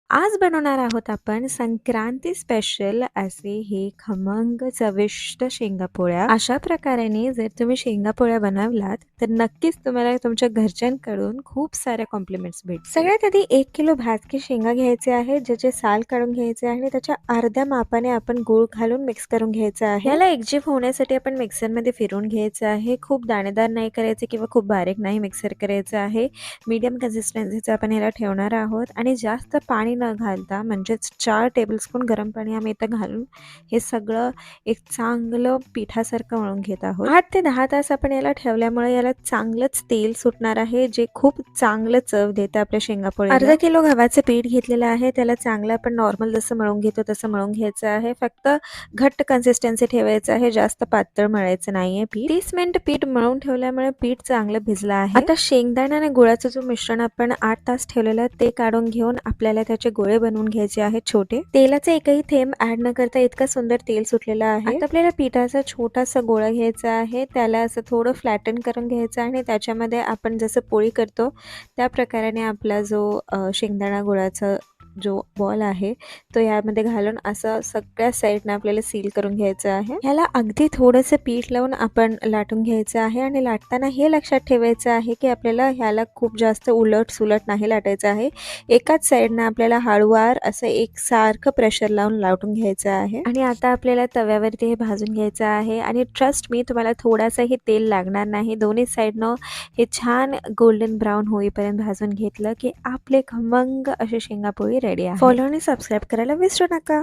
आज बनवणार आहोत आपण संक्रांती स्पेशल असे हे खमंग चविष्ट शेंगापोळ्या. अशा प्रकाराने जर तुम्ही शेंगापोळ्या बनवलात तर नक्कीच तुम्हाला तुमच्या घरच्यांकडून खूप साऱ्या कॉम्प्लिमेंट्स भेटतील. सगळ्यात आधी 1 किलो भाजके शेंगा घ्यायचे आहे, ज्याचे साल काढून घ्यायचे आहे आणि त्याच्या अर्ध्या मापाने आपण गूळ घालून मिक्स करून घ्यायचं आहे. याला एकजीव होण्यासाठी आपण मिक्सरमध्ये फिरवून घ्यायचं आहे. खूप दाणेदार नाही करायचे किंवा खूप बारीक नाही मिक्सर करायचं आहे. मीडियम कन्सिस्टन्सीचं आपण याला ठेवणार आहोत आणि जास्त पाणी न घालता म्हणजेच 4 टेबलस्पून गरम पाणी आम्ही इथं घालून हे सगळं एक चांगलं पिठासारखं मळून घेत आहोत. 8 ते 10 तास आपण याला ठेवल्यामुळे याला चांगलंच तेल सुटणार आहे, जे खूप चांगलं चव देतं आपल्या शेंगापोळीला. अर्धा किलो गव्हाचं पीठ घेतलेलं आहे, त्याला चांगलं आपण नॉर्मल जसं मळून घेतो तसं मळून घ्यायचं आहे. फक्त घट्ट कन्सिस्टन्सी ठेवायचं आहे, जास्त पातळ मळायचं नाहीये पीठ. 30 मिनिट पीठ मळून ठेवल्यामुळे पीठ चांगलं भिजलं आहे. आता शेंगदाणा आणि गुळाचं जो मिश्रण आपण 8 तास ठेवलेलं ते काढून घेऊन आपल्याला त्याचे गोळे बनवून घ्यायचे आहेत छोटे. तेलाचा एकही थेंब ऍड न करता इतकं सुंदर तेल सुटलेलं आहे. आता आपल्याला पिठाचा छोटासा गोळा घ्यायचा आहे, त्याला असं थोडं फ्लॅटन करून घ्यायचं आणि त्याच्यामध्ये आपण जसं पोळी करतो त्या प्रकाराने आपला जो शेंगदाणा गुळाचा जो बॉल आहे तो यामध्ये घालून असं सगळ्या साईडने आपल्याला सील करून घ्यायचं आहे. ह्याला अगदी थोडंसं पीठ लावून आपण लाटून घ्यायचं आहे आणि लाटताना हे लक्षात ठेवायचं आहे की आपल्याला ह्याला खूप जास्त उलट सुलट नाही लाटायचं आहे. एकाच साईडने आपल्याला हळूवार असं एकसारखं प्रेशर लावून लाटून घ्यायचं आहे. आणि आता आपल्याला तव्यावरती हे भाजून घ्यायचं आहे आणि ट्रस्ट मी तुम्हाला थोडासाही तेल लागणार नाही. दोन्ही साईडनं हे छान गोल्डन ब्राऊन होईपर्यंत भाजून घेतलं की आपले खमंग असे शेंगापोळी रेडी आहे. फॉलो आणि सबस्क्राईब करायला विसरू नका.